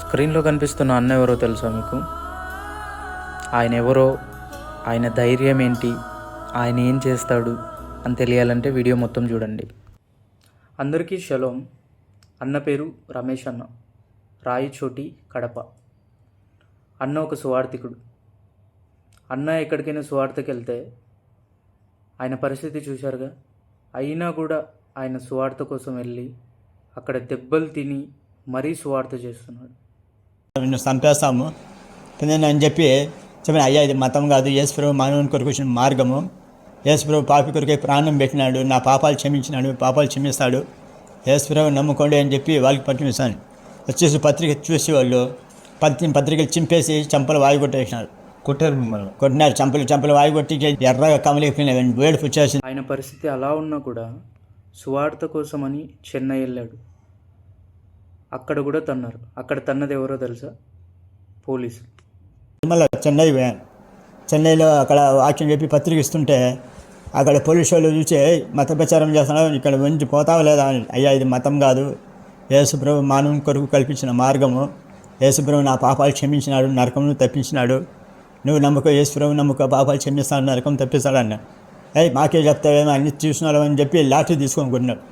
స్క్రీన్లో కనిపిస్తున్న అన్న ఎవరో తెలుసా మీకు? ఆయన ఎవరో, ఆయన ధైర్యం ఏంటి, ఆయన ఏం చేస్తాడు అని తెలియాలంటే వీడియో మొత్తం చూడండి. అందరికీ షలోం. అన్న పేరు రమేష్ అన్న, రాయచోటి, కడప. అన్న ఒక సువార్థికుడు. అన్న ఎక్కడికైనా సువార్తకి వెళ్తే ఆయన పరిస్థితి చూశారుగా. అయినా కూడా ఆయన సువార్త కోసం వెళ్ళి అక్కడ దెబ్బలు తిని మరీ సువార్త చేస్తున్నాడు. నిన్ను చంపేస్తాము నేను అని చెప్పిన అయ్యా, ఇది మతం కాదు, యేసుప్రభు మానవుని కొరకు వచ్చిన మార్గము. యేసుప్రభు పాపి కొరకే ప్రాణం పెట్టినాడు, నా పాపాలు క్షమించినాడు, పాపాలు క్షమిస్తాడు, యేసుప్రభు నమ్ముకోండి అని చెప్పి వాళ్ళకి పంపిస్తాను. వచ్చేసి పత్రిక చూసి వాళ్ళు పత్రికలు చింపేసి చంపలు వాయుగొట్టేసినారు. కొట్టారు మిమ్మల్ని? కొట్టినారు, చంపలు వాయుగొట్టి ఎర్రగా కమలిపోయినాయి, వేడుపు వచ్చేసింది. ఆయన పరిస్థితి అలా ఉన్నా కూడా సువార్త కోసమని చెన్నై వెళ్ళాడు. అక్కడ కూడా తన్నారు. అక్కడ తన్నది ఎవరో తెలుసా? పోలీసు. మళ్ళీ చెన్నై పోయాను. చెన్నైలో అక్కడ వాక్యం చెప్పి పత్రిక ఇస్తుంటే అక్కడ పోలీసు వాళ్ళు చూసి మత ప్రచారం చేస్తున్నావు, ఇక్కడ వంచి పోతావా లేదా అని. అయ్యా, ఇది మతం కాదు, యేసుప్రభు మానవుని కొరకు కల్పించిన మార్గము. యేసుప్రభు నా పాపాలు క్షమించినాడు, నరకమును తప్పించినాడు, నువ్వు నమ్ముకో, యేసుప్రభు నమ్ముకో, పాపాలు క్షమిస్తాడు, నరకం తప్పిస్తాడు అన్న. మాకే చెప్తావేమో, అన్ని చూసినాడు అని చెప్పి లాఠీ తీసుకొని కొట్టినాడు.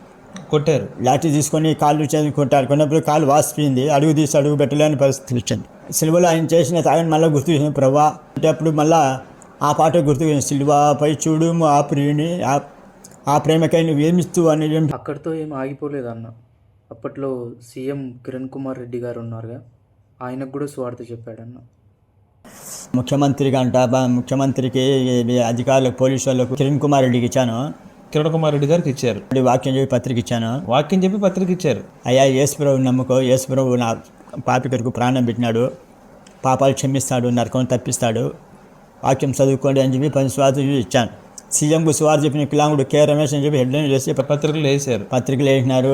కొట్టారు? లాఠీ తీసుకొని కాళ్ళు చేసి కొట్టారు. కొన్నప్పుడు కాళ్ళు వాసిపోయింది, అడుగు తీసి అడుగు పెట్టలేని పరిస్థితి వచ్చింది. సిలువలో ఆయన చేసిన తాగని మళ్ళీ గుర్తు చేసిన ప్రభా అంటే అప్పుడు మళ్ళీ ఆ పాట గుర్తు సిలువాపై చూడు ఆ ప్రియుని, ఆ ప్రేమకై నువ్వు ఏమిస్తూ అని. అక్కడితో ఏం ఆగిపోలేదు అన్న. అప్పట్లో సీఎం కిరణ్ కుమార్ రెడ్డి గారు ఉన్నారుగా, ఆయనకు కూడా సువార్త చెప్పాడన్న. ముఖ్యమంత్రికి ముఖ్యమంత్రికి అధికారులకు పోలీసు వాళ్ళకు కిరణ్ కుమార్ రెడ్డికి ఇచ్చాను. కిరణ్ కుమార్ రెడ్డి గారికి ఇచ్చారు. వాక్యం చెప్పి పత్రిక ఇచ్చాను. వాక్యం చెప్పి పత్రిక ఇచ్చారు. అయ్యా, యేసుప్రభు నమ్ముకో, యేసుప్రభు నా పాపి కొరకు ప్రాణం పెట్టినాడు, పాపాలు క్షమిస్తాడు, నరకం తప్పిస్తాడు, వాక్యం చదువుకోండి అని చెప్పి 10 స్వార్థ ఇచ్చాను. సీఎంకు సువార్త చెప్పిన కులాంగుడు కె రమేష్ అని చెప్పి హెడ్లైన్ చేసి పత్రికలు వేసారు. పత్రికలు వేసినారు.